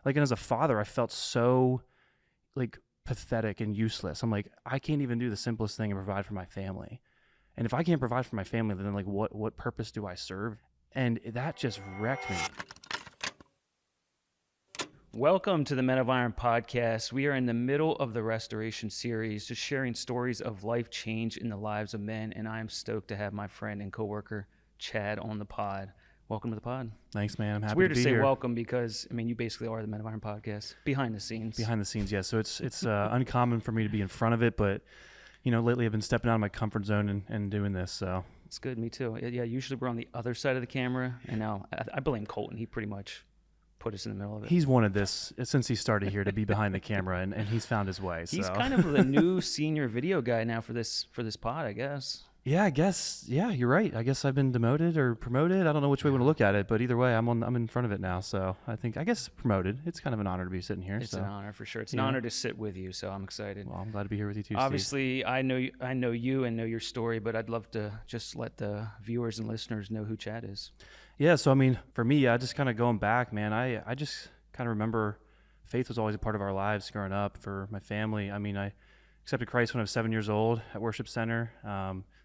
Like, and as a father, I felt so like pathetic and useless. I'm like, I can't even do the simplest thing and provide for my family. And if I can't provide for my family, then like what purpose do I serve? And that just wrecked me. Welcome to the Men of Iron podcast. We are in the middle of the restoration series, just sharing stories of life change in the lives of men. And I am stoked to have my friend and coworker, Chad, on the pod. Welcome to the pod. Thanks, man. I'm It's happy weird to to be say here. welcome because, I mean, you basically are the Men of Iron podcast, behind the scenes. Behind the scenes, yeah. So it's uncommon for me to be in front of it, but lately I've been stepping out of my comfort zone and doing this. So It's good, me too. Yeah, usually we're on the other side of the camera, and now I blame Colton. He pretty much put us in the middle of it. he's wanted this since he started here to be behind the camera, and he's found his way. He's so. kind of the new senior video guy now for this pod, I guess. Yeah, I guess. Yeah, you're right. I guess I've been demoted or promoted. I don't know which way we want to look at it, but either way, I'm in front of it now. So I guess promoted. It's kind of an honor to be sitting here. It's so. an honor for sure. It's an honor to sit with you, so I'm excited. Well, I'm glad to be here with you too. Obviously, Steve. I know you and know your story, but I'd love to just let the viewers and listeners know who Chad is. Yeah. So I mean, for me, I just kind of going back, man. I just kind of remember faith was always a part of our lives growing up for my family. I mean, I accepted Christ when I was 7 years old at Worship Center.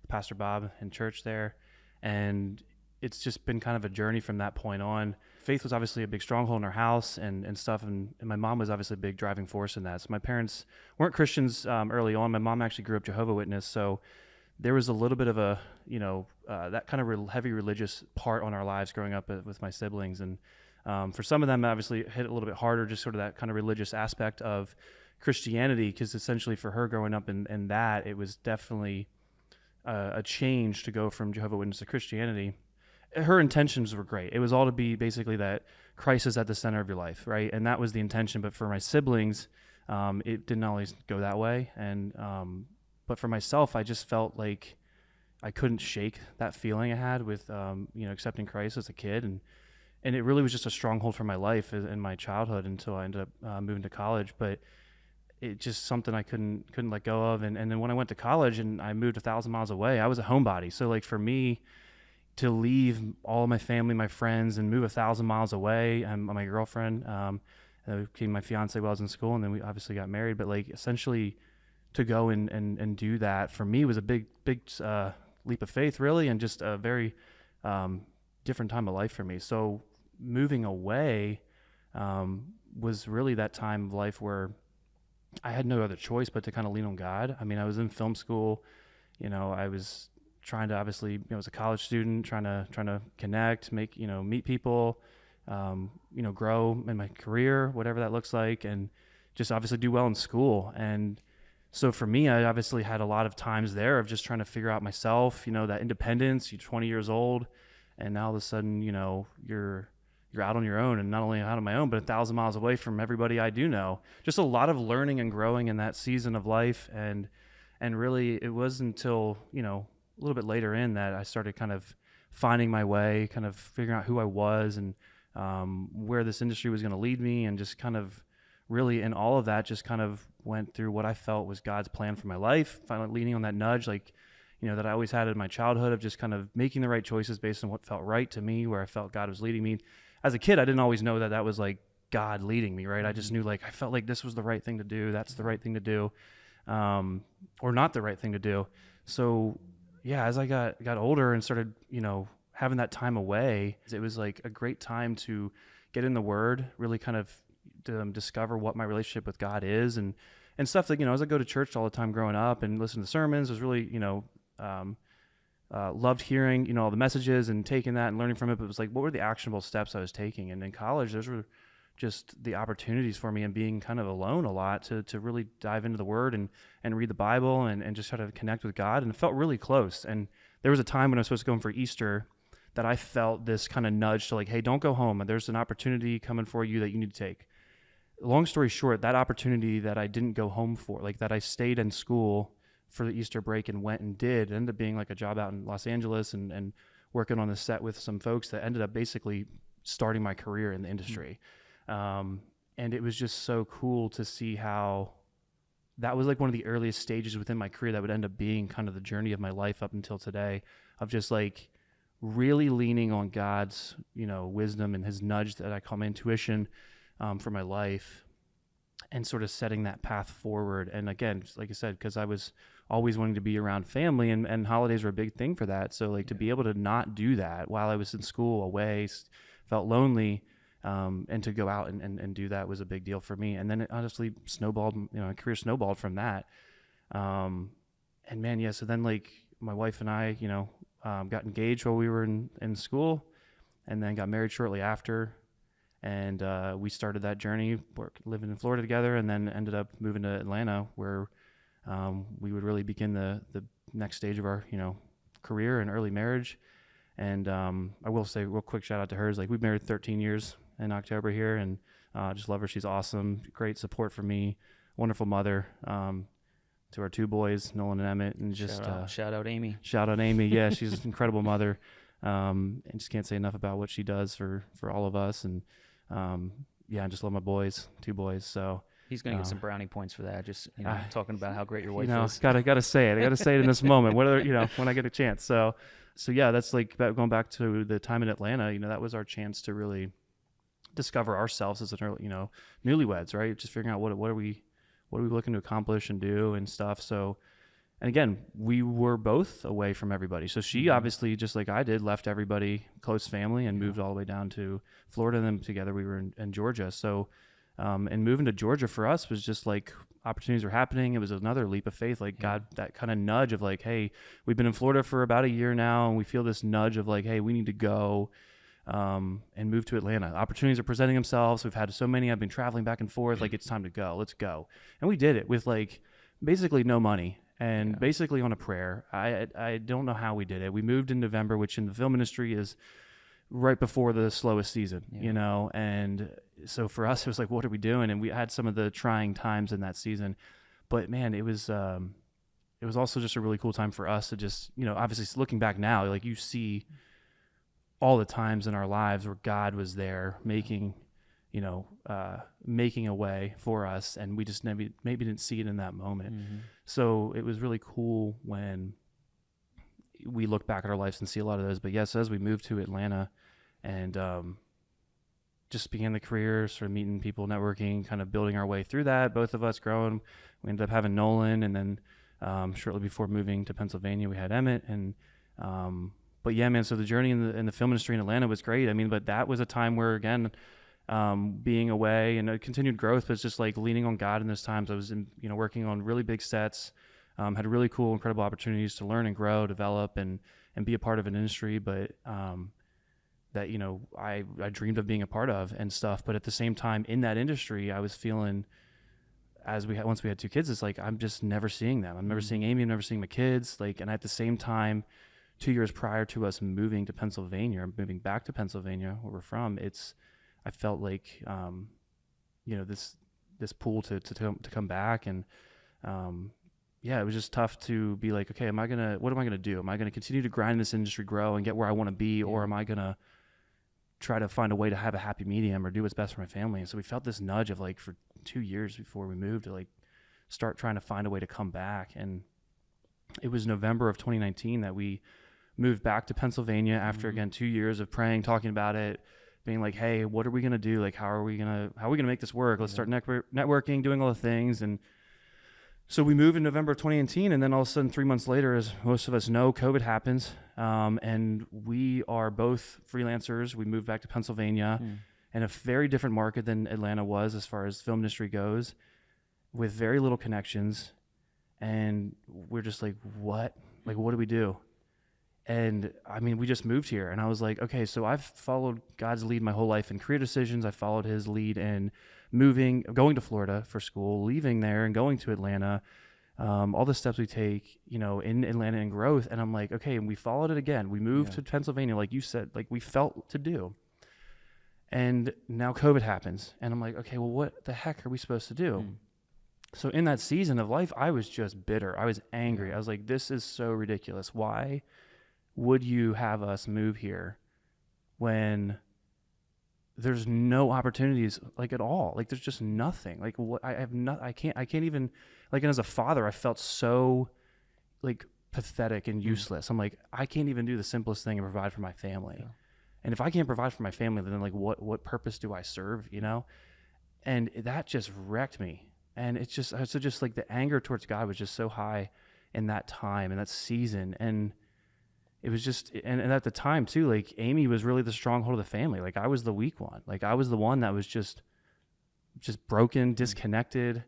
Pastor Bob in church there, and it's just been kind of a journey from that point on. Faith was obviously a big stronghold in our house and stuff, and my mom was obviously a big driving force in that. So my parents weren't Christians early on. My mom actually grew up Jehovah's Witness, so there was a little bit of a that kind of heavy religious part on our lives growing up with my siblings, and for some of them obviously it hit a little bit harder, just sort of that kind of religious aspect of Christianity, because essentially for her growing up in that, it was definitely a change to go from Jehovah's Witness to Christianity. Her intentions were great. It was all to be basically that Christ is at the center of your life, right? And that was the intention. But for my siblings, it didn't always go that way. And but for myself, I just felt like I couldn't shake that feeling I had with accepting Christ as a kid, and it really was just a stronghold for my life in my childhood until I ended up moving to college. But it's just something I couldn't let go of. And then when I went to college and I moved 1,000 miles away, I was a homebody. So like for me to leave all of my family, my friends, and move 1,000 miles away, and my girlfriend became my fiance while I was in school, and then we obviously got married. But like essentially to go and do that for me was a big leap of faith, really, and just a very different time of life for me. So moving away was really that time of life where I had no other choice but to kind of lean on God. I mean, I was in film school, I was trying to obviously, as a college student, trying to connect, meet people, grow in my career, whatever that looks like, and just obviously do well in school. And so for me, I obviously had a lot of times there of just trying to figure out myself, that independence. You're 20 years old, and now all of a sudden, you're out on your own, and not only out on my own, but 1,000 miles away from everybody I do know. Just a lot of learning and growing in that season of life. And really it wasn't until, a little bit later in that I started kind of finding my way, kind of figuring out who I was and where this industry was going to lead me, and just kind of really in all of that, just kind of went through what I felt was God's plan for my life, finally leaning on that nudge, that I always had in my childhood of just kind of making the right choices based on what felt right to me, where I felt God was leading me. As a kid, I didn't always know that was like God leading me, right? I just knew I felt like this was the right thing to do. That's the right thing to do, or not the right thing to do. So yeah, as I got older and started, having that time away, it was like a great time to get in the Word, really kind of discover what my relationship with God is, and stuff that, as I go to church all the time growing up and listen to sermons, was really, loved hearing, all the messages and taking that and learning from it. But it was like, what were the actionable steps I was taking? And in college, those were just the opportunities for me, and being kind of alone a lot to really dive into the Word and read the Bible and just try to connect with God. And it felt really close. And there was a time when I was supposed to go home for Easter that I felt this kind of nudge to like, hey, don't go home. There's an opportunity coming for you that you need to take. Long story short, that opportunity that I didn't go home for, like that I stayed in school for the Easter break and went and did, ended up being like a job out in Los Angeles and working on the set with some folks that ended up basically starting my career in the industry. And it was just so cool to see how that was like one of the earliest stages within my career that would end up being kind of the journey of my life up until today, of just like really leaning on God's, wisdom and his nudge that I call my intuition, for my life, and sort of setting that path forward. And again, like I said, because I was always wanting to be around family, and holidays were a big thing for that. So like to be able to not do that while I was in school away, felt lonely. And to go out and do that was a big deal for me. And then it honestly snowballed, my career snowballed from that. And man, yeah. So then like my wife and I, got engaged while we were in school, and then got married shortly after. And we started that journey, living in Florida together, and then ended up moving to Atlanta, where we would really begin the next stage of our, career and early marriage. And I will say real quick shout out to her. Like we've married 13 years in October here, and just love her. She's awesome. Great support for me. Wonderful mother to our two boys, Nolan and Emmett. And just shout out Amy. Shout out Amy. Yeah, she's an incredible mother. And just can't say enough about what she does for all of us. And yeah, I just love my boys, two boys. So he's going to get some brownie points for that. Just talking about how great your wife is. Gotta say it. I gotta say it in this moment, whether when I get a chance. So yeah, that's like going back to the time in Atlanta. That was our chance to really discover ourselves as an early, newlyweds, right? Just figuring out what are we looking to accomplish and do and stuff. So, and again, we were both away from everybody. So she obviously, just like I did, left everybody, close family, and moved all the way down to Florida. And then together we were in Georgia. So, and moving to Georgia for us was just like opportunities were happening. It was another leap of faith, like God, that kind of nudge of like, hey, we've been in Florida for about a year now, and we feel this nudge of like, hey, we need to go and move to Atlanta. Opportunities are presenting themselves. We've had so many. I've been traveling back and forth. Like, it's time to go. Let's go. And we did it with like basically no money and basically on a prayer. I don't know how we did it. We moved in November, which in the film industry is right before the slowest season, and so for us, it was like, what are we doing? And we had some of the trying times in that season, but man, it was also just a really cool time for us to just, obviously looking back now, like you see all the times in our lives where God was there making a way for us, and we just maybe didn't see it in that moment. So it was really cool when we look back at our lives and see a lot of those. But yes, as we moved to Atlanta and just began the career, sort of meeting people, networking, kind of building our way through that, both of us growing, we ended up having Nolan, and then shortly before moving to Pennsylvania, we had Emmett. And but yeah, man, so the journey in the film industry in Atlanta was great. I mean, but that was a time where, again, being away and continued growth, but it's just like leaning on God in those times. I was working on really big sets, had really cool, incredible opportunities to learn and grow, develop, and be a part of an industry, but that I dreamed of being a part of and stuff. But at the same time, in that industry, I was feeling, once we had two kids, it's like I'm just never seeing them. I'm never seeing Amy. I'm never seeing my kids. Like, and at the same time, 2 years prior to us moving to Pennsylvania, moving back to Pennsylvania, where we're from, I felt like, this pull to come back. And, yeah, it was just tough to be like, okay, what am I going to do? Am I going to continue to grind this industry, grow and get where I want to be? Or am I going to try to find a way to have a happy medium or do what's best for my family? And so we felt this nudge of like, for 2 years before we moved, to like start trying to find a way to come back. And it was November of 2019 that we moved back to Pennsylvania after, again, 2 years of praying, talking about it, being like, hey, what are we going to do? Like, how are we going to make this work? Let's start networking, doing all the things. And so we moved in November of 2018, and then all of a sudden, 3 months later, as most of us know, COVID happens, and we are both freelancers. We moved back to Pennsylvania in a very different market than Atlanta was as far as film industry goes, with very little connections, and we're just like, what? Like, what do we do? And I mean, we just moved here, and I was like, okay, so I've followed God's lead my whole life in career decisions. I followed his lead in going to Florida for school, leaving there and going to Atlanta, all the steps we take, in Atlanta and growth. And I'm like, okay, and we followed it again. We moved to Pennsylvania, like you said, like we felt to do. And now COVID happens, and I'm like, okay, well, what the heck are we supposed to do? So in that season of life, I was just bitter. I was angry. I was like, this is so ridiculous. Why would you have us move here when there's no opportunities, like, at all? Like, there's just nothing. Like, what I can't even, like, and as a father, I felt so like pathetic and useless. I'm like, I can't even do the simplest thing and provide for my family. And if I can't provide for my family, then like what purpose do I serve, And that just wrecked me. And it's just like the anger towards God was just so high in that time and that season. And it was just, and at the time too, like Amy was really the stronghold of the family. Like I was the weak one. Like I was the one that was just broken, disconnected.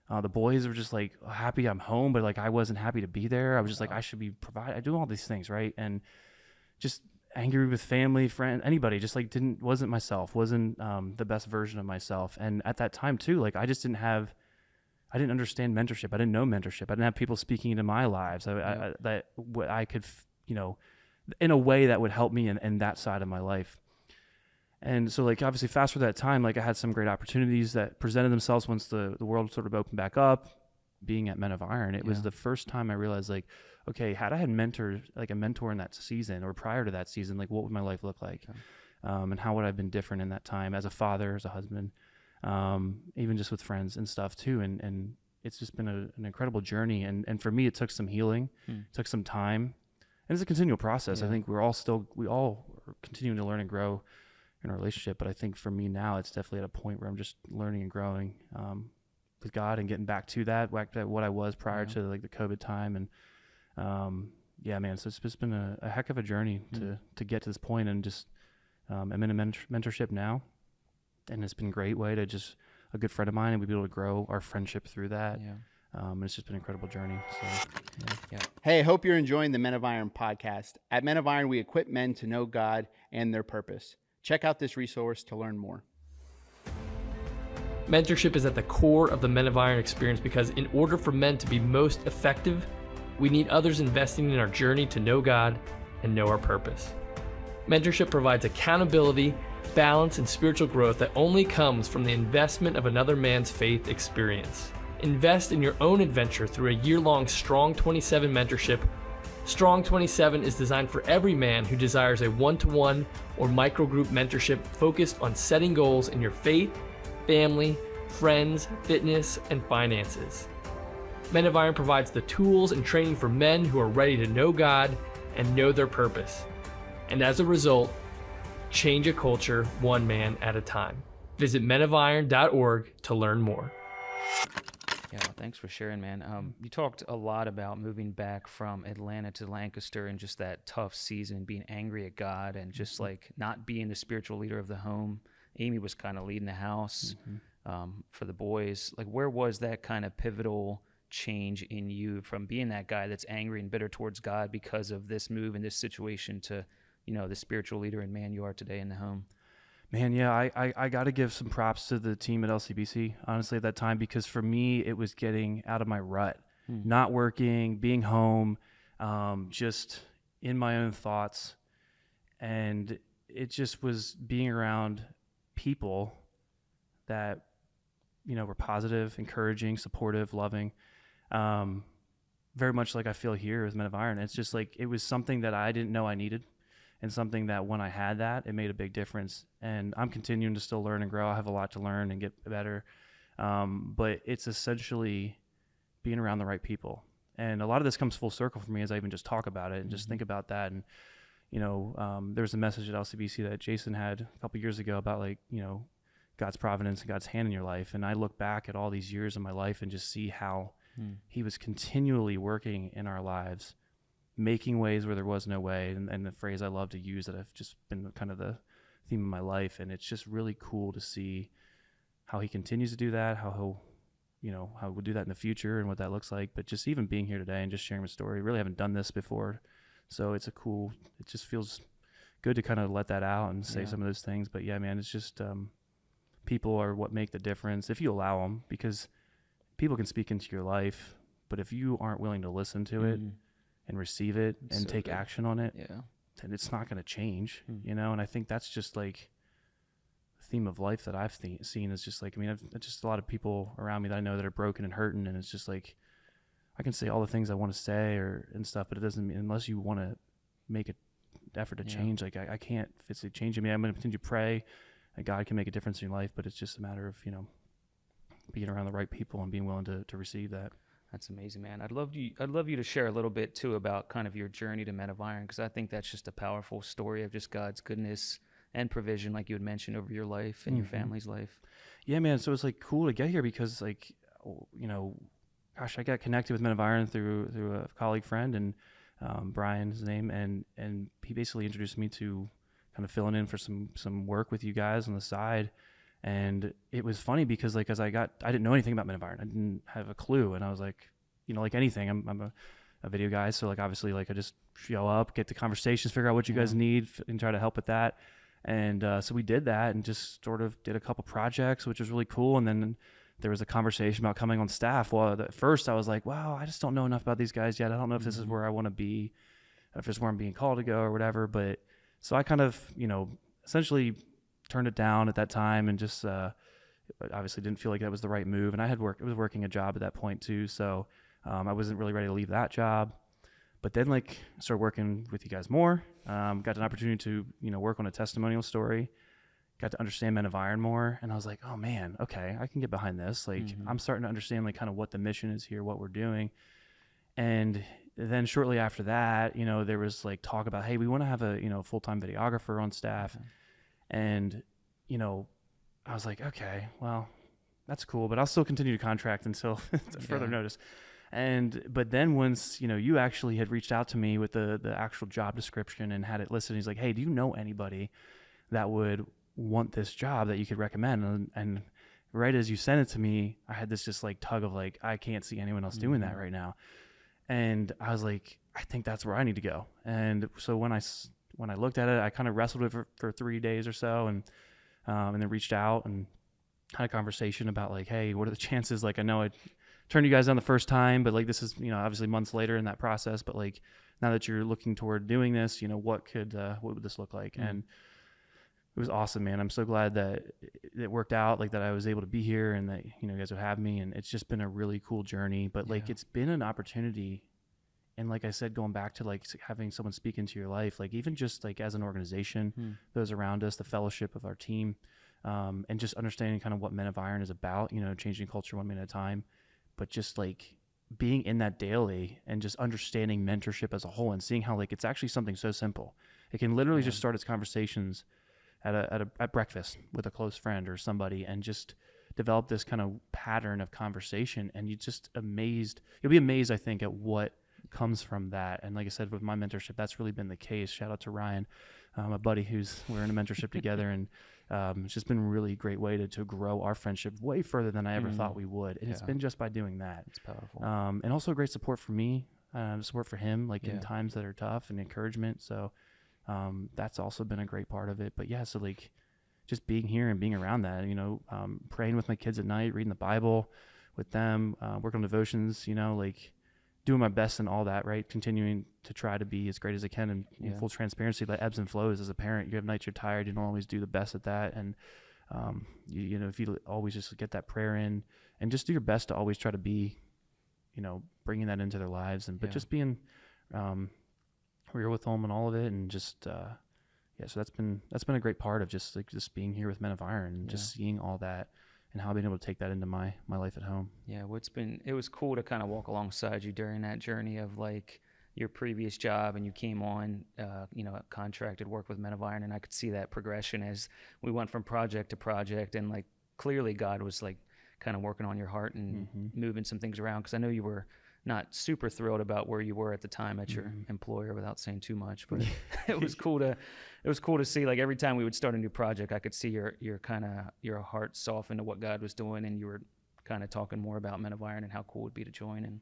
The boys were just like happy I'm home, but like I wasn't happy to be there. I was just like, I should be I do all these things, right? And just angry with family, friends, anybody, just like wasn't myself, wasn't the best version of myself. And at that time too, like I didn't understand mentorship. I didn't know mentorship. I didn't have people speaking into my lives that I could, in a way that would help me in that side of my life. And so like, obviously fast forward that time, like I had some great opportunities that presented themselves once the world sort of opened back up. Being at Men of Iron, it was the first time I realized like, okay, had I had a mentor in that season or prior to that season, like what would my life look like? And how would I have been different in that time as a father, as a husband, even just with friends and stuff too. And it's just been an incredible journey. And for me, it took some healing, took some time, and it's a continual process. I think we all are continuing to learn and grow in our relationship. But I think for me now, it's definitely at a point where I'm just learning and growing, with God and getting back to what I was prior to like the COVID time. And, man, so it's just been a heck of a journey to get to this point. And just, I'm in a mentorship now, and it's been a great way to just a good friend of mine, and we've been able to grow our friendship through that. And it's just been an incredible journey. So, Hey, I hope you're enjoying the Men of Iron podcast. At Men of Iron, we equip men to know God and their purpose. Check out this resource to learn more. Mentorship is at the core of the Men of Iron experience because in order for men to be most effective, we need others investing in our journey to know God and know our purpose. Mentorship provides accountability, balance, and spiritual growth that only comes from the investment of another man's faith experience. Invest in your own adventure through a year-long Strong 27 mentorship. Strong 27 is designed for every man who desires a one-to-one or microgroup mentorship focused on setting goals in your faith, family, friends, fitness, and finances. Men of Iron provides the tools and training for men who are ready to know God and know their purpose. And as a result, change a culture one man at a time. Visit menofiron.org to learn more. Yeah, well, thanks for sharing, man. You talked a lot about moving back from Atlanta to Lancaster and just that tough season, being angry at God and just like not being the spiritual leader of the home. Amy was kind of leading the house for the boys. Like, where was that kind of pivotal change in you from being that guy that's angry and bitter towards God because of this move and this situation to, the spiritual leader and man you are today in the home? Man, yeah, I got to give some props to the team at LCBC, honestly, at that time, because for me, it was getting out of my rut, not working, being home, just in my own thoughts. And it just was being around people that, were positive, encouraging, supportive, loving, very much like I feel here with Men of Iron. It's just like, it was something that I didn't know I needed. And something that when I had that, it made a big difference. And I'm continuing to still learn and grow. I have a lot to learn and get better. But it's essentially being around the right people. And a lot of this comes full circle for me as I even just talk about it and just think about that. And, there was a message at LCBC that Jason had a couple years ago about God's providence and God's hand in your life. And I look back at all these years of my life and just see how he was continually working in our lives, making ways where there was no way, and the phrase I love to use that I've just been kind of the theme of my life. And it's just really cool to see how he continues to do that, how how we'll do that in the future and what that looks like. But just even being here today and just sharing my story, really haven't done this before. So it just feels good to kind of let that out and say some of those things. But yeah, man, it's just, people are what make the difference if you allow them, because people can speak into your life, but if you aren't willing to listen to it and receive it and take action on it, then it's not going to change, And I think that's just like the theme of life that I've seen is just like, I've just a lot of people around me that I know that are broken and hurting. And it's just like, I can say all the things I want to say and stuff, but it doesn't mean, unless you want to make an effort to change, like I can't physically change it. I'm going to continue to pray and God can make a difference in your life, but it's just a matter of, being around the right people and being willing to receive that. That's amazing, man. I'd love you to share a little bit too about kind of your journey to Men of Iron, because I think that's just a powerful story of just God's goodness and provision, like you had mentioned, over your life and your family's life. Yeah, man. So it's like cool to get here because like, you know, gosh, I got connected with Men of Iron through a colleague friend, and Brian's name, and he basically introduced me to kind of filling in for some work with you guys on the side. And it was funny because like I didn't know anything about Men of Iron. I didn't have a clue, and I was like, you know, like anything, I'm a video guy, so like obviously like I just show up, get the conversations, figure out what you guys need, and try to help with that. And so we did that and just sort of did a couple projects, which was really cool. And then there was a conversation about coming on staff. Well, at first I was like, wow, I just don't know enough about these guys yet. I don't know if this is where I want to be, if this is where I'm being called to go or whatever. But so I kind of, you know, essentially turned it down at that time, and just obviously didn't feel like that was the right move. And I was working a job at that point too. So I wasn't really ready to leave that job. But then like I started working with you guys more, got an opportunity to, you know, work on a testimonial story, got to understand Men of Iron more. And I was like, oh man, okay, I can get behind this. Like I'm starting to understand like kind of what the mission is here, what we're doing. And then shortly after that, you know, there was like talk about, hey, we want to have a, you know, full-time videographer on staff. And, you know, I was like, okay, well, that's cool, but I'll still continue to contract until further notice. But then once, you know, you actually had reached out to me with the actual job description and had it listed, he's like, hey, do you know anybody that would want this job that you could recommend? And right as you sent it to me, I had this just like tug of like, I can't see anyone else doing that right now. And I was like, I think that's where I need to go. And so when I looked at it, I kind of wrestled with it for 3 days or so, and then reached out and had a conversation about like, hey, what are the chances? Like, I know I turned you guys down the first time, but like this is, you know, obviously months later in that process, but like now that you're looking toward doing this, you know, what would this look like? And it was awesome, man. I'm so glad that it worked out, like that I was able to be here and that, you know, you guys would have me, and it's just been a really cool journey. But like it's been an opportunity, and like I said, going back to like having someone speak into your life, like even just like as an organization, those around us, the fellowship of our team, and just understanding kind of what Men of Iron is about, you know, changing culture one minute at a time. But just like being in that daily and just understanding mentorship as a whole, and seeing how like it's actually something so simple. It can literally just start its conversations at breakfast with a close friend or somebody, and just develop this kind of pattern of conversation. And you'll be amazed, I think, at what comes from that. And like I said, with my mentorship, that's really been the case. Shout out to Ryan, my buddy, we're in a mentorship together, and it's just been a really great way to grow our friendship way further than I ever thought we would. And it's been just by doing that. It's powerful. And also great support for me, support for him, like in times that are tough, and encouragement. So that's also been a great part of it. But yeah, so like just being here and being around that, you know, praying with my kids at night, reading the Bible with them, working on devotions, you know, like doing my best in all that, right? Continuing to try to be as great as I can, and in full transparency, that ebbs and flows. As a parent, you have nights you're tired, you don't always do the best at that. And, you know, if you always just get that prayer in and just do your best to always try to be, you know, bringing that into their lives, and, but just being, real with them and all of it. And just, so that's been a great part of just being here with Men of Iron, and just seeing all that, and how I've been able to take that into my life at home. Yeah, it was cool to kind of walk alongside you during that journey of like your previous job, and you came on, you know, contracted work with Men of Iron, and I could see that progression as we went from project to project, and like clearly God was like kind of working on your heart and moving some things around, because I know you were not super thrilled about where you were at the time at your employer, without saying too much, but it was cool to see, like every time we would start a new project, I could see your heart soften to what God was doing, and you were kind of talking more about Men of Iron and how cool it would be to join, and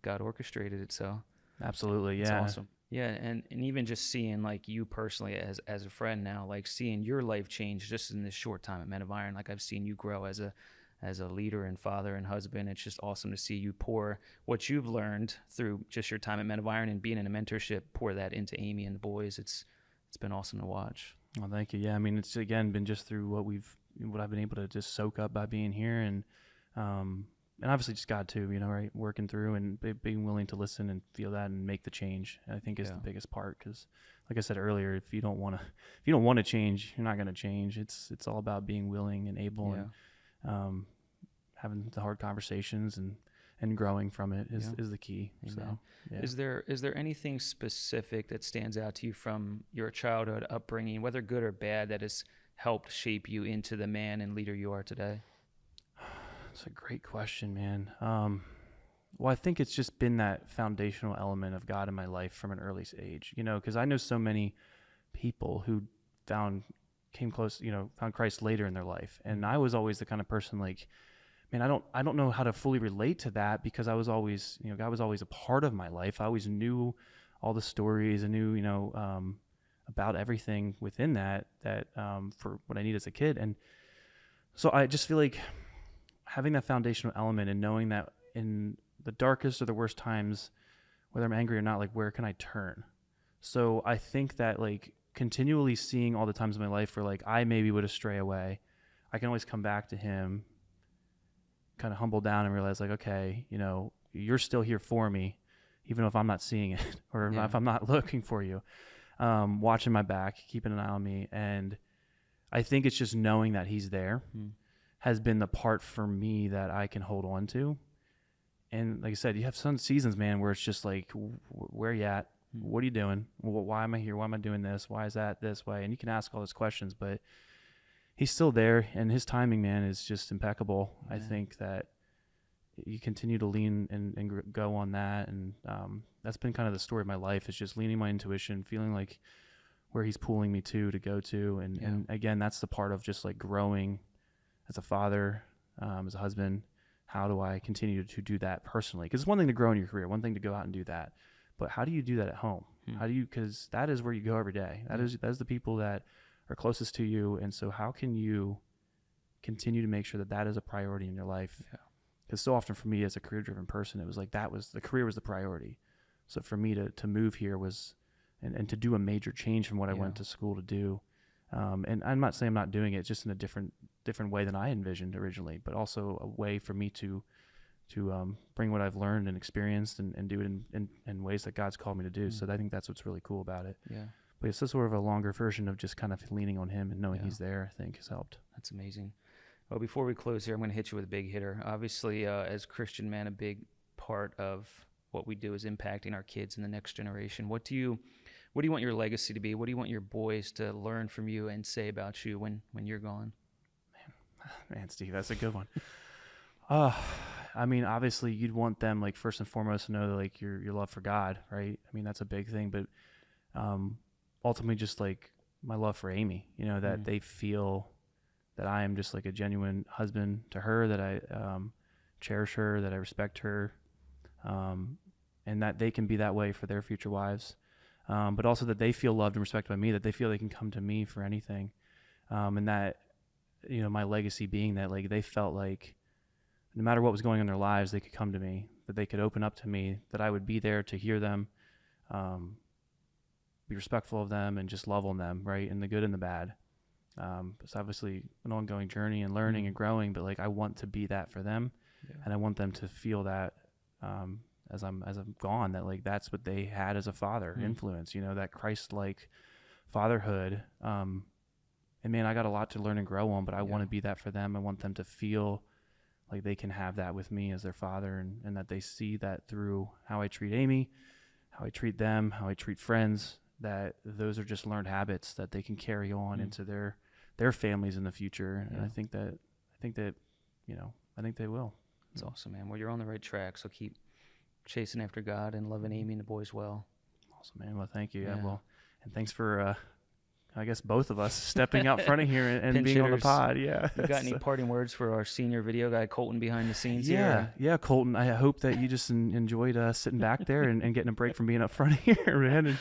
God orchestrated it. So absolutely. it's Yeah. awesome. Yeah. And even just seeing like you personally as a friend now, like seeing your life change just in this short time at Men of Iron, like I've seen you grow as a leader and father and husband. It's just awesome to see you pour what you've learned through just your time at Men of Iron and being in a mentorship, pour that into Amy and the boys. It's been awesome to watch. Well, thank you. Yeah. I mean, it's again been just through what I've been able to just soak up by being here, and obviously just God too, you know, right. Working through and being willing to listen and feel that and make the change, I think is the biggest part. 'Cause like I said earlier, if you don't want to change, you're not going to change. It's all about being willing and able, and having the hard conversations and growing from it is the key. Amen. So, Is there anything specific that stands out to you from your childhood upbringing, whether good or bad, that has helped shape you into the man and leader you are today? That's a great question, man. Well, I think it's just been that foundational element of God in my life from an early age, because I know so many people who came close, found Christ later in their life. And I was always the kind of person like, man, I don't know how to fully relate to that, because I was always, God was always a part of my life. I always knew all the stories. I knew, about everything within that for what I need as a kid. And so I just feel like having that foundational element and knowing that in the darkest or the worst times, whether I'm angry or not, like, where can I turn? So I think that, like, continually seeing all the times in my life where, like, I maybe would astray away, I can always come back to him, kind of humble down and realize, like, okay, you're still here for me, even if I'm not seeing it or if I'm not looking for you, watching my back, keeping an eye on me. And I think it's just knowing that he's there has been the part for me that I can hold on to. And like I said, you have some seasons, man, where it's just like, where are you at? What are you doing? Why am I here? Why am I doing this? Why is that this way? And you can ask all those questions, but he's still there, and his timing, man, is just impeccable. Yeah. I think that you continue to lean and go on that. And that's been kind of the story of my life, is just leaning my intuition, feeling like where he's pulling me to go to. And again, that's the part of just like growing as a father, as a husband. How do I continue to do that personally? Because it's one thing to grow in your career, one thing to go out and do that, but how do you do that at home? How do you, because that is where you go every day. That is the people that are closest to you. And so how can you continue to make sure that that is a priority in your life? Because so often for me as a career-driven person, it was like the career was the priority. So for me to move here was, and to do a major change from what I went to school to do. And I'm not saying I'm not doing it, just in a different way than I envisioned originally, but also a way for me to bring what I've learned and experienced and do it in ways that God's called me to do. So I think that's what's really cool about it. Yeah. But it's just sort of a longer version of just kind of leaning on him and knowing he's there, I think, has helped. That's amazing. Well, before we close here, I'm going to hit you with a big hitter. Obviously, as Christian man, a big part of what we do is impacting our kids and the next generation. What do you want your legacy to be? What do you want your boys to learn from you and say about you when you're gone? Man, Steve, that's a good one. I mean, obviously you'd want them, like, first and foremost to know, like, your love for God, right? I mean, that's a big thing, but ultimately just like my love for Amy, that they feel that I am just like a genuine husband to her, that I cherish her, that I respect her, and that they can be that way for their future wives. But also that they feel loved and respected by me, that they feel they can come to me for anything. And that, my legacy being that, like, they felt like no matter what was going on in their lives, they could come to me, that they could open up to me, that I would be there to hear them, be respectful of them, and just love on them, right? In the good and the bad. It's obviously an ongoing journey and learning and growing, but like, I want to be that for them. And I want them to feel that, as I'm gone, that like, that's what they had as a father influence, that Christ-like fatherhood. And man, I got a lot to learn and grow on, but I want to be that for them. I want them to feel like they can have that with me as their father, and that they see that through how I treat Amy, how I treat them, how I treat friends, that those are just learned habits that they can carry on into their families in the future. And I think that, I think they will. That's awesome, man. Well, you're on the right track. So keep chasing after God and loving Amy and the boys well. Awesome, man. Well, thank you. Yeah. Well, and thanks for, I guess both of us stepping out front of here and being on the pod. Yeah. You got any parting words for our senior video guy, Colton, behind the scenes here? Yeah, Colton. I hope that you just enjoyed sitting back there and getting a break from being up front here, man.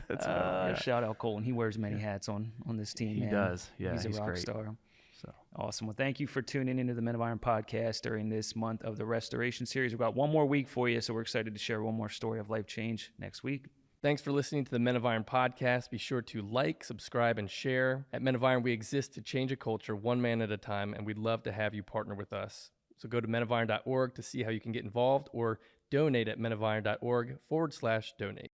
And shout out Colton. He wears many hats on this team, man. He does. Yeah, he's a rock star. So awesome. Well, thank you for tuning into the Men of Iron podcast during this month of the Restoration series. We've got one more week for you, so we're excited to share one more story of life change next week. Thanks for listening to the Men of Iron podcast. Be sure to like, subscribe, and share. At Men of Iron, we exist to change a culture one man at a time, and we'd love to have you partner with us. So go to menofiron.org to see how you can get involved, or donate at menofiron.org/donate.